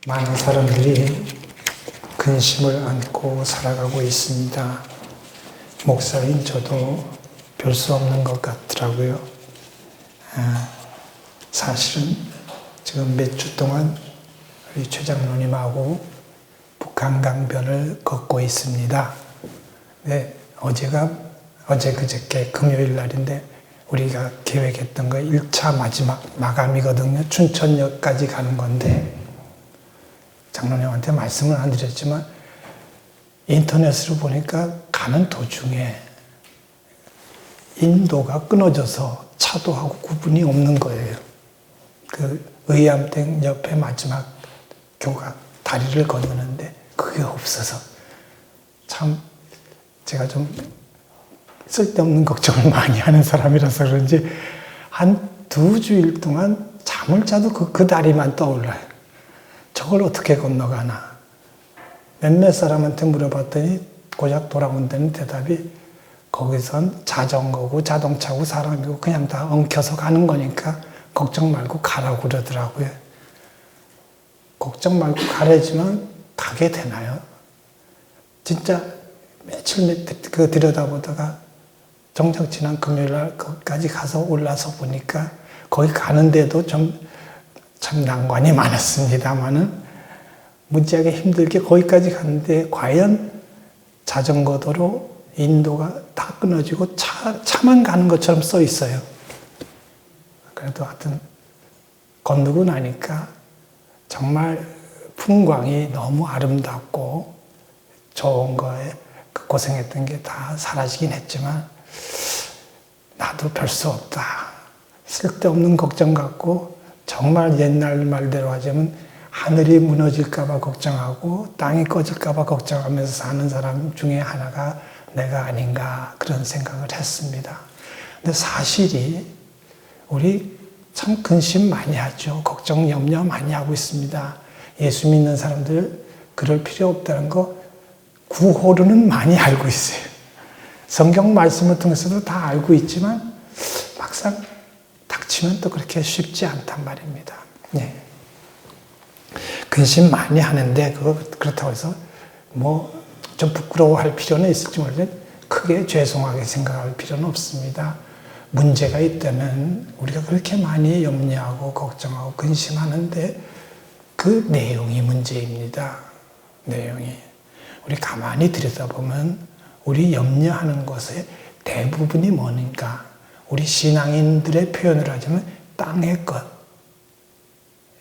많은 사람들이 근심을 안고 살아가고 있습니다. 목사인 저도 별 수 없는 것 같더라고요. 사실은 지금 몇 주 동안 우리 최 장로님하고 북한 강변을 걷고 있습니다. 네, 어제 그저께 금요일 날인데 우리가 계획했던 거 1차 마지막 마감이거든요. 춘천역까지 가는 건데 장로님한테 말씀을 안 드렸지만 인터넷으로 보니까 가는 도중에 인도가 끊어져서 차도하고 구분이 없는 거예요. 그 의암댐 옆에 마지막 교각 다리를 건너는데 그게 없어서 참 제가 좀 쓸데없는 걱정을 많이 하는 사람이라서 그런지 한 2주일 동안 잠을 자도 그 다리만 떠올라요. 저걸 어떻게 건너가나. 몇몇 사람한테 물어봤더니 고작 돌아온 데는 대답이 거기선 자전거고 자동차고 사람이고 그냥 다 엉켜서 가는 거니까 걱정 말고 가라고 그러더라고요. 걱정 말고 가래지만 가게 되나요? 진짜 며칠 들여다보다가 정작 지난 금요일 날 거기까지 가서 올라서 보니까 거기 가는데도 참 난관이 많았습니다만은 무지하게 힘들게 거기까지 갔는데 과연 자전거 도로 인도가 다 끊어지고 차만 가는 것처럼 써 있어요. 그래도 하여튼 건너고 나니까 정말 풍광이 너무 아름답고 좋은 거에 그 고생했던 게 다 사라지긴 했지만 나도 별 수 없다. 쓸데없는 걱정 갖고 정말 옛날 말대로 하자면 하늘이 무너질까 봐 걱정하고 땅이 꺼질까 봐 걱정하면서 사는 사람 중에 하나가 내가 아닌가 그런 생각을 했습니다. 근데 사실이 우리 참 근심 많이 하죠. 걱정, 염려 많이 하고 있습니다. 예수 믿는 사람들 그럴 필요 없다는 거 구호로는 많이 알고 있어요. 성경 말씀을 통해서도 다 알고 있지만 막상 닥치면 또 그렇게 쉽지 않단 말입니다. 네. 근심 많이 하는데 그렇다고 해서 뭐 좀 부끄러워할 필요는 있을지 모르지만 크게 죄송하게 생각할 필요는 없습니다. 문제가 있다면 우리가 그렇게 많이 염려하고 걱정하고 근심하는데 그 내용이 문제입니다. 내용이. 우리 가만히 들여다보면 우리 염려하는 것의 대부분이 뭐니까 우리 신앙인들의 표현을 하자면 땅의 것,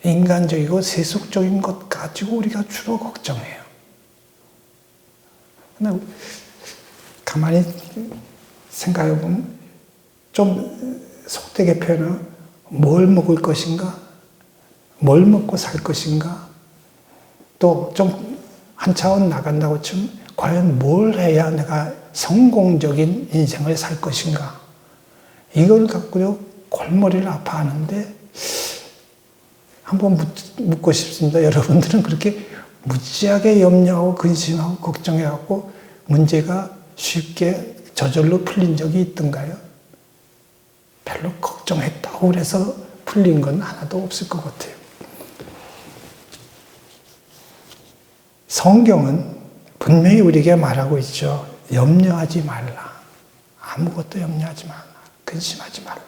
인간적이고 세속적인 것 가지고 우리가 주로 걱정해요. 근데 가만히 생각해보면 좀 속되게 표현하면 뭘 먹을 것인가? 뭘 먹고 살 것인가? 또 좀 한 차원 나간다고 치면 과연 뭘 해야 내가 성공적인 인생을 살 것인가? 이걸 갖고요 골머리를 아파하는데 한번 묻고 싶습니다. 여러분들은 그렇게 무지하게 염려하고 근심하고 걱정해갖고 문제가 쉽게 저절로 풀린 적이 있던가요? 별로 걱정했다고 그래서 풀린 건 하나도 없을 것 같아요. 성경은 분명히 우리에게 말하고 있죠. 염려하지 말라. 아무것도 염려하지 말라. 근심하지 말라.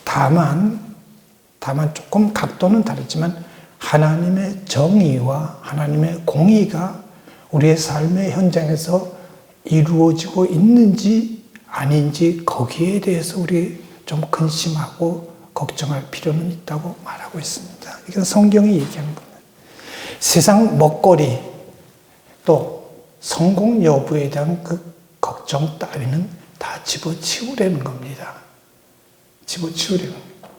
다만 조금 각도는 다르지만 하나님의 정의와 하나님의 공의가 우리의 삶의 현장에서 이루어지고 있는지 아닌지 거기에 대해서 우리 좀 근심하고 걱정할 필요는 있다고 말하고 있습니다. 이건 성경이 얘기하는 겁니다. 세상 먹거리 또 성공 여부에 대한 그 걱정 따위는 다 집어치우려는 겁니다. 집어치우려는 겁니다.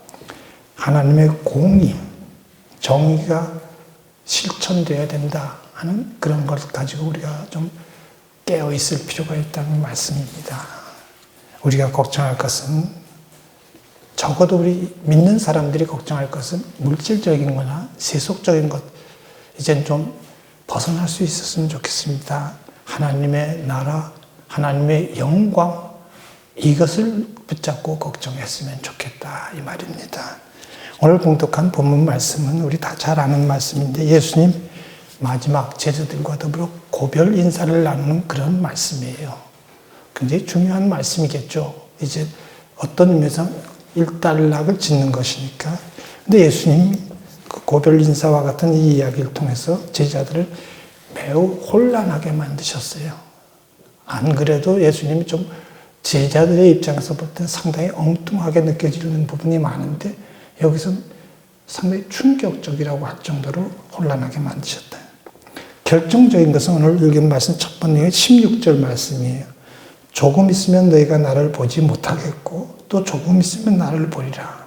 하나님의 공의, 정의가 실천되어야 된다 하는 그런 걸 가지고 우리가 좀 깨어 있을 필요가 있다는 말씀입니다. 우리가 걱정할 것은 적어도 우리 믿는 사람들이 걱정할 것은 물질적인 거나 세속적인 것 이젠 좀 벗어날 수 있었으면 좋겠습니다. 하나님의 나라, 하나님의 영광 이것을 붙잡고 걱정했으면 좋겠다 이 말입니다. 오늘 봉독한 본문 말씀은 우리 다 잘 아는 말씀인데 예수님 마지막 제자들과 더불어 고별 인사를 나누는 그런 말씀이에요. 굉장히 중요한 말씀이겠죠. 이제 어떤 의미에서 일단락을 짓는 것이니까. 근데 예수님 그 고별 인사와 같은 이 이야기를 통해서 제자들을 매우 혼란하게 만드셨어요. 안 그래도 예수님이 좀 제자들의 입장에서 볼 때 상당히 엉뚱하게 느껴지는 부분이 많은데 여기서는 상당히 충격적이라고 할 정도로 혼란하게 만드셨다. 결정적인 것은 오늘 읽은 말씀 첫 번째 16절 말씀이에요. 조금 있으면 너희가 나를 보지 못하겠고 또 조금 있으면 나를 보리라.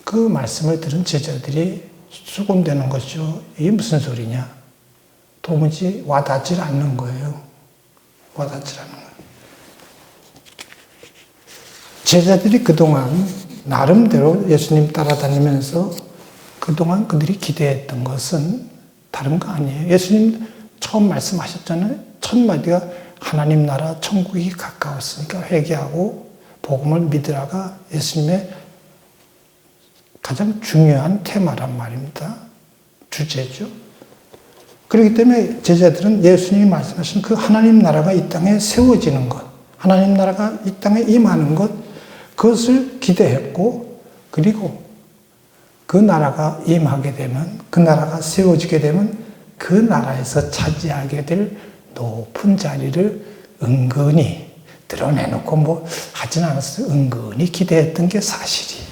그 말씀을 들은 제자들이 수곤되는 거죠. 이게 무슨 소리냐? 도무지 와닿질 않는 거예요. 와닿질 않는 거예요. 제자들이 그동안 나름대로 예수님 따라다니면서 그동안 그들이 기대했던 것은 다른 거 아니에요. 예수님 처음 말씀하셨잖아요. 첫 마디가 하나님 나라 천국이 가까웠으니까 회개하고 복음을 믿으라가 예수님의 가장 중요한 테마란 말입니다. 주제죠. 그렇기 때문에 제자들은 예수님이 말씀하신 그 하나님 나라가 이 땅에 세워지는 것, 하나님 나라가 이 땅에 임하는 것, 그것을 기대했고, 그리고 그 나라가 임하게 되면, 그 나라가 세워지게 되면 그 나라에서 차지하게 될 높은 자리를 은근히 드러내놓고 뭐 하진 않았어요. 은근히 기대했던 게 사실이.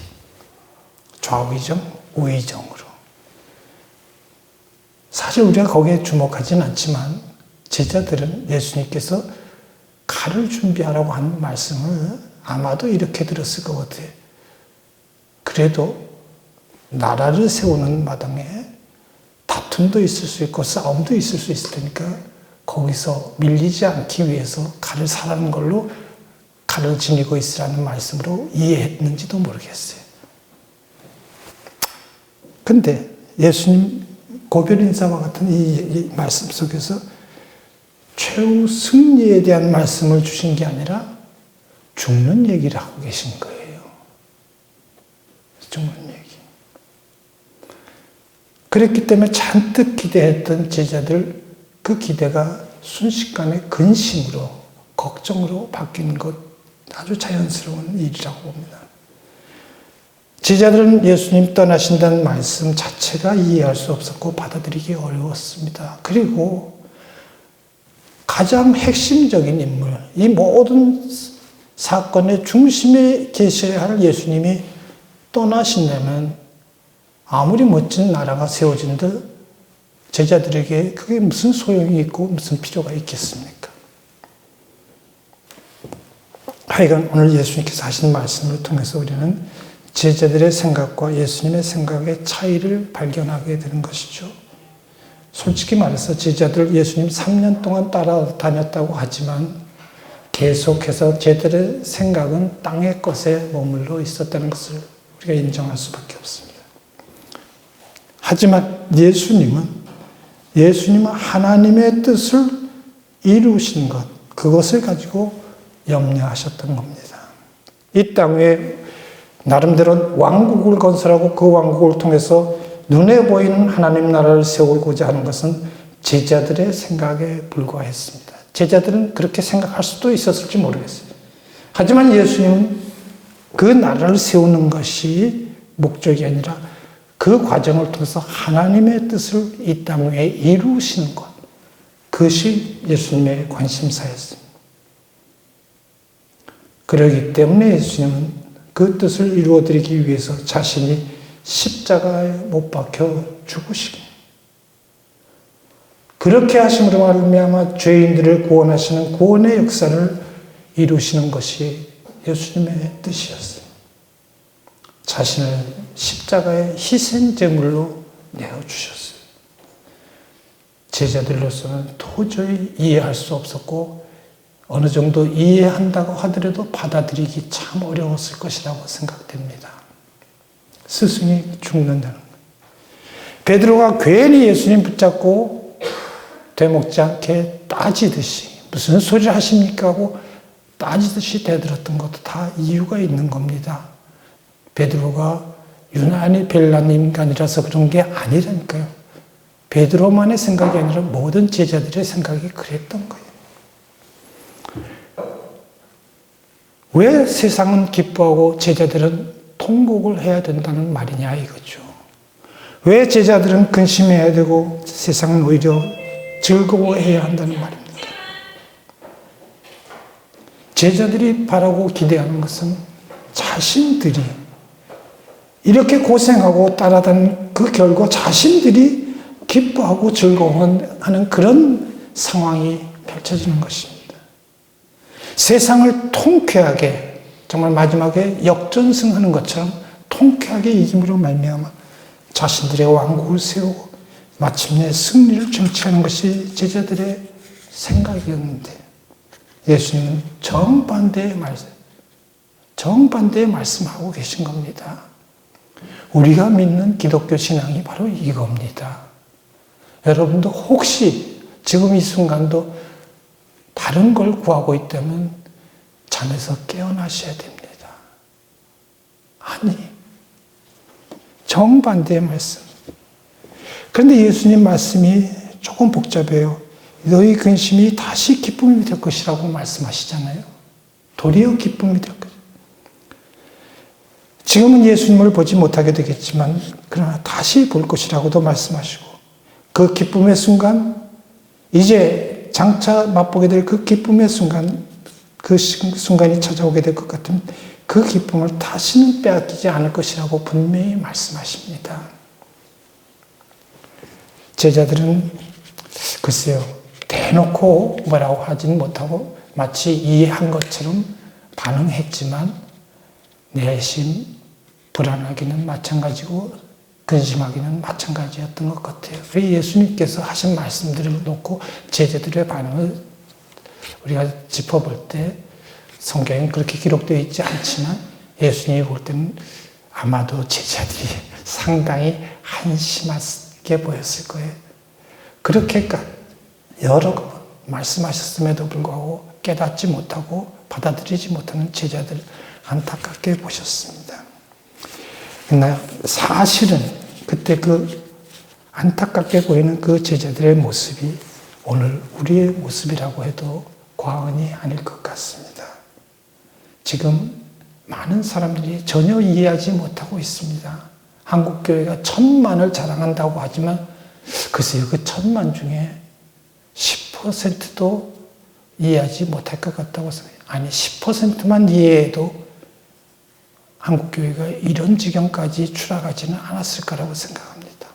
좌의정, 우의정으로. 사실 우리가 거기에 주목하진 않지만 제자들은 예수님께서 칼을 준비하라고 한 말씀을 아마도 이렇게 들었을 것 같아요. 그래도 나라를 세우는 마당에 다툼도 있을 수 있고 싸움도 있을 수 있을 테니까 거기서 밀리지 않기 위해서 칼을 사라는 걸로 칼을 지니고 있으라는 말씀으로 이해했는지도 모르겠어요. 근데 예수님 고별 인사와 같은 이 말씀 속에서 최후 승리에 대한 말씀을 주신 게 아니라 죽는 얘기를 하고 계신 거예요. 죽는 얘기. 그랬기 때문에 잔뜩 기대했던 제자들, 그 기대가 순식간에 근심으로, 걱정으로 바뀌는 것 아주 자연스러운 일이라고 봅니다. 제자들은 예수님 떠나신다는 말씀 자체가 이해할 수 없었고 받아들이기 어려웠습니다. 그리고 가장 핵심적인 인물, 이 모든 사건의 중심에 계셔야 할 예수님이 떠나신다면 아무리 멋진 나라가 세워진들 제자들에게 그게 무슨 소용이 있고 무슨 필요가 있겠습니까? 하여간 오늘 예수님께서 하신 말씀을 통해서 우리는 제자들의 생각과 예수님의 생각의 차이를 발견하게 되는 것이죠. 솔직히 말해서 제자들 예수님 3년 동안 따라다녔다고 하지만 계속해서 제자들의 생각은 땅의 것에 머물러 있었다는 것을 우리가 인정할 수밖에 없습니다. 하지만 예수님은 하나님의 뜻을 이루신 것, 그것을 가지고 염려하셨던 겁니다. 이 땅에 나름대로 왕국을 건설하고 그 왕국을 통해서 눈에 보이는 하나님 나라를 세우고자 하는 것은 제자들의 생각에 불과했습니다. 제자들은 그렇게 생각할 수도 있었을지 모르겠어요. 하지만 예수님은 그 나라를 세우는 것이 목적이 아니라 그 과정을 통해서 하나님의 뜻을 이 땅 위에 이루시는 것, 그것이 예수님의 관심사였습니다. 그렇기 때문에 예수님은 그 뜻을 이루어드리기 위해서 자신이 십자가에 못 박혀 죽으시기. 그렇게 하심으로 말미암아 죄인들을 구원하시는 구원의 역사를 이루시는 것이 예수님의 뜻이었어요. 자신을 십자가의 희생 제물로 내어주셨어요. 제자들로서는 도저히 이해할 수 없었고 어느 정도 이해한다고 하더라도 받아들이기 참 어려웠을 것이라고 생각됩니다. 스승이 죽는다는 것. 베드로가 괜히 예수님 붙잡고 되먹지 않게 따지듯이 무슨 소리를 하십니까 하고 따지듯이 대들었던 것도 다 이유가 있는 겁니다. 베드로가 유난히 별난 인간이라서 그런 게 아니라니까요. 베드로만의 생각이 아니라 모든 제자들의 생각이 그랬던 거예요. 왜 세상은 기뻐하고 제자들은 통곡을 해야 된다는 말이냐 이거죠. 왜 제자들은 근심해야 되고 세상은 오히려 즐거워해야 한다는 말입니다. 제자들이 바라고 기대하는 것은 자신들이 이렇게 고생하고 따라다니는 그 결과 자신들이 기뻐하고 즐거워하는 그런 상황이 펼쳐지는 것입니다. 세상을 통쾌하게 정말 마지막에 역전승하는 것처럼 통쾌하게 이김으로 말미암아 자신들의 왕국을 세우고 마침내 승리를 쟁취하는 것이 제자들의 생각이었는데 예수님은 정반대의 말씀하고 계신 겁니다. 우리가 믿는 기독교 신앙이 바로 이겁니다. 여러분도 혹시 지금 이 순간도 다른 걸 구하고 있다면 잠에서 깨어나셔야 됩니다. 아니, 정반대의 말씀. 그런데 예수님 말씀이 조금 복잡해요. 너희 근심이 다시 기쁨이 될 것이라고 말씀하시잖아요. 도리어 기쁨이 될 것이다. 지금은 예수님을 보지 못하게 되겠지만 그러나 다시 볼 것이라고도 말씀하시고 그 기쁨의 순간 이제 장차 맛보게 될 그 기쁨의 순간 그 순간이 찾아오게 될 것 같은 그 기쁨을 다시는 빼앗기지 않을 것이라고 분명히 말씀하십니다. 제자들은 글쎄요 대놓고 뭐라고 하지는 못하고 마치 이해한 것처럼 반응했지만 내심 불안하기는 마찬가지고 근심하기는 마찬가지였던 것 같아요. 예수님께서 하신 말씀들을 놓고 제자들의 반응을 우리가 짚어볼 때 성경엔 그렇게 기록되어 있지 않지만 예수님이 볼 때는 아마도 제자들이 상당히 한심하게 보였을 거예요. 그렇게 여러 번 말씀하셨음에도 불구하고 깨닫지 못하고 받아들이지 못하는 제자들 안타깝게 보셨습니다. 그러나 사실은 그때 그 안타깝게 보이는 그 제자들의 모습이 오늘 우리의 모습이라고 해도 과언이 아닐 것 같습니다. 지금 많은 사람들이 전혀 이해하지 못하고 있습니다. 한국교회가 1000만을 자랑한다고 하지만 글쎄요, 그 1000만 중에 10%도 이해하지 못할 것 같다고 생각해요. 아니, 10%만 이해해도 한국교회가 이런 지경까지 추락하지는 않았을 거라고 생각합니다.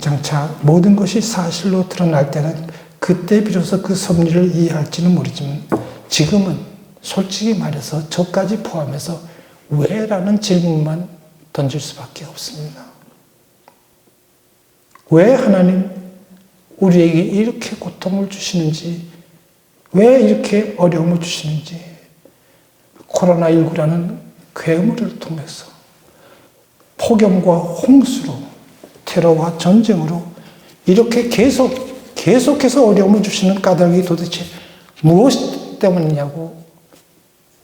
장차 모든 것이 사실로 드러날 때는 그때 비로소 그 섭리를 이해할지는 모르지만 지금은 솔직히 말해서 저까지 포함해서 왜? 라는 질문만 던질 수밖에 없습니다. 왜 하나님 우리에게 이렇게 고통을 주시는지, 왜 이렇게 어려움을 주시는지, 코로나19라는 괴물을 통해서 폭염과 홍수로 테러와 전쟁으로 이렇게 계속해서 어려움을 주시는 까닭이 도대체 무엇 때문이냐고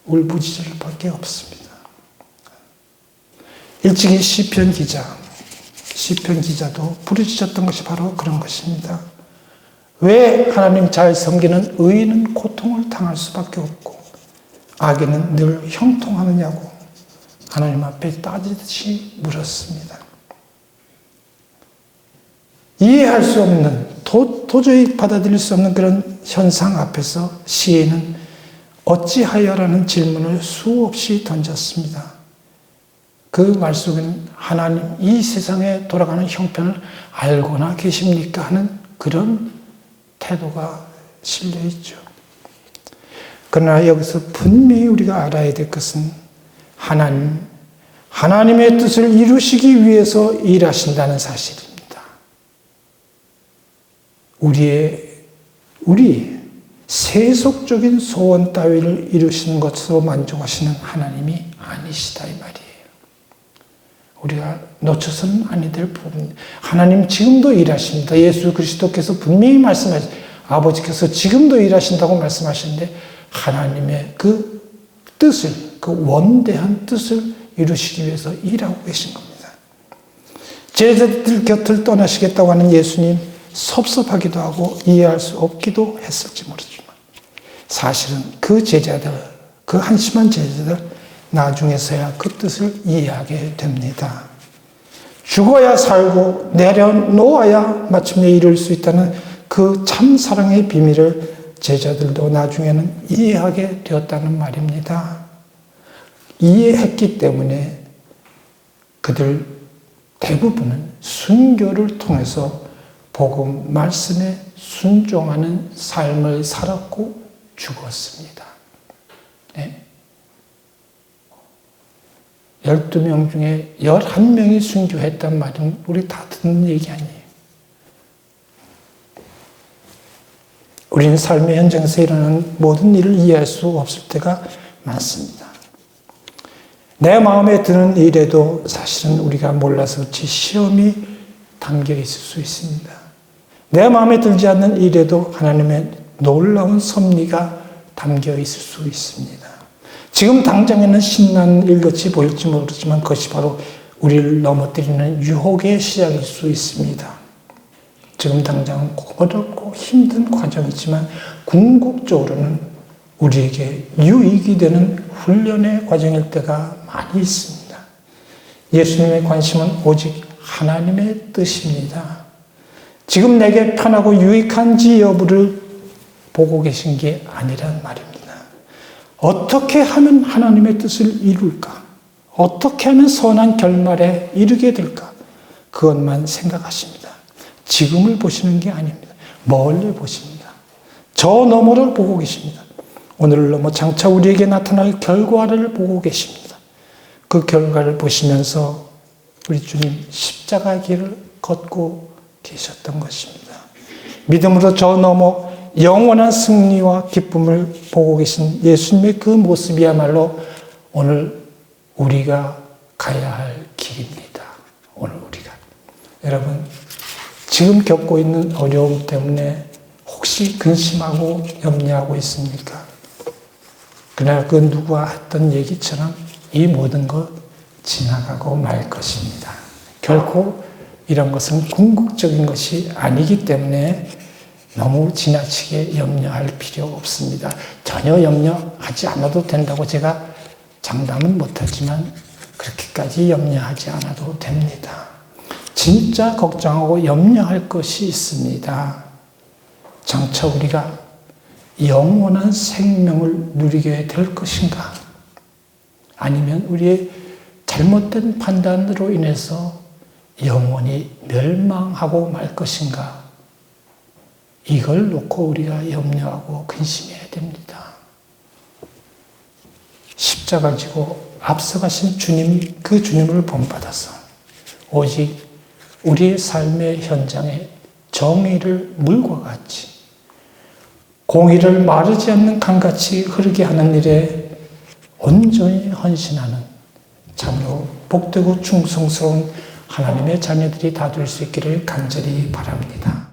울부짖을 밖에 없습니다. 일찍이 시편 기자도 부르짖었던 것이 바로 그런 것입니다. 왜 하나님 잘 섬기는 의인은 고통을 당할 수밖에 없고 악인은 늘 형통하느냐고 하나님 앞에 따지듯이 물었습니다. 이해할 수 없는, 도저히 받아들일 수 없는 그런 현상 앞에서 시인은 어찌하여라는 질문을 수없이 던졌습니다. 그 말 속에는 하나님 이 세상에 돌아가는 형편을 알고나 계십니까? 하는 그런 태도가 실려 있죠. 그러나 여기서 분명히 우리가 알아야 될 것은 하나님의 뜻을 이루시기 위해서 일하신다는 사실입니다. 우리의 세속적인 소원 따위를 이루시는 것으로 만족하시는 하나님이 아니시다 이 말이에요. 우리가 놓쳐서는 아니 될 부분입니다. 하나님 지금도 일하십니다. 예수 그리스도께서 분명히 아버지께서 지금도 일하신다고 말씀하시는데 하나님의 그 뜻을, 그 원대한 뜻을 이루시기 위해서 일하고 계신 겁니다. 제자들 곁을 떠나시겠다고 하는 예수님, 섭섭하기도 하고 이해할 수 없기도 했을지 모르지만 사실은 그 제자들, 그 한심한 제자들 나중에서야 그 뜻을 이해하게 됩니다. 죽어야 살고 내려놓아야 마침내 이룰 수 있다는 그 참사랑의 비밀을 제자들도 나중에는 이해하게 되었다는 말입니다. 이해했기 때문에 그들 대부분은 순교를 통해서 복음 말씀에 순종하는 삶을 살았고 죽었습니다. 네. 12명 중에 11명이 순교했단 말은 우리 다 듣는 얘기 아니에요. 우리는 삶의 현장에서 일어나는 모든 일을 이해할 수 없을 때가 많습니다. 내 마음에 드는 일에도 사실은 우리가 몰라서 그렇지 시험이 담겨 있을 수 있습니다. 내 마음에 들지 않는 일에도 하나님의 놀라운 섭리가 담겨 있을 수 있습니다. 지금 당장에는 신나는 일같이 보일지 모르지만 그것이 바로 우리를 넘어뜨리는 유혹의 시작일 수 있습니다. 지금 당장은 어렵고 힘든 과정이지만 궁극적으로는 우리에게 유익이 되는 훈련의 과정일 때가 많이 있습니다. 예수님의 관심은 오직 하나님의 뜻입니다. 지금 내게 편하고 유익한지 여부를 보고 계신 게 아니란 말입니다. 어떻게 하면 하나님의 뜻을 이룰까? 어떻게 하면 선한 결말에 이르게 될까? 그것만 생각하십니다. 지금을 보시는 게 아닙니다. 멀리 보십니다. 저 너머를 보고 계십니다. 오늘을 넘어 장차 우리에게 나타날 결과를 보고 계십니다. 그 결과를 보시면서 우리 주님 십자가 길을 걷고 계셨던 것입니다. 믿음으로 저 넘어 영원한 승리와 기쁨을 보고 계신 예수님의 그 모습이야말로 오늘 우리가 가야 할 길입니다. 오늘 우리가. 여러분, 지금 겪고 있는 어려움 때문에 혹시 근심하고 염려하고 있습니까? 그날 그 누구와 했던 얘기처럼 이 모든 것 지나가고 말 것입니다. 결코 이런 것은 궁극적인 것이 아니기 때문에 너무 지나치게 염려할 필요 없습니다. 전혀 염려하지 않아도 된다고 제가 장담은 못하지만 그렇게까지 염려하지 않아도 됩니다. 진짜 걱정하고 염려할 것이 있습니다. 장차 우리가 영원한 생명을 누리게 될 것인가? 아니면 우리의 잘못된 판단으로 인해서 영원히 멸망하고 말 것인가? 이걸 놓고 우리가 염려하고 근심해야 됩니다. 십자가 지고 앞서가신 주님, 그 주님을 본받아서 오직 우리의 삶의 현장에 정의를 물과 같이 공의를 마르지 않는 강같이 흐르게 하는 일에 온전히 헌신하는 참으로 복되고 충성스러운 하나님의 자녀들이 다 될 수 있기를 간절히 바랍니다.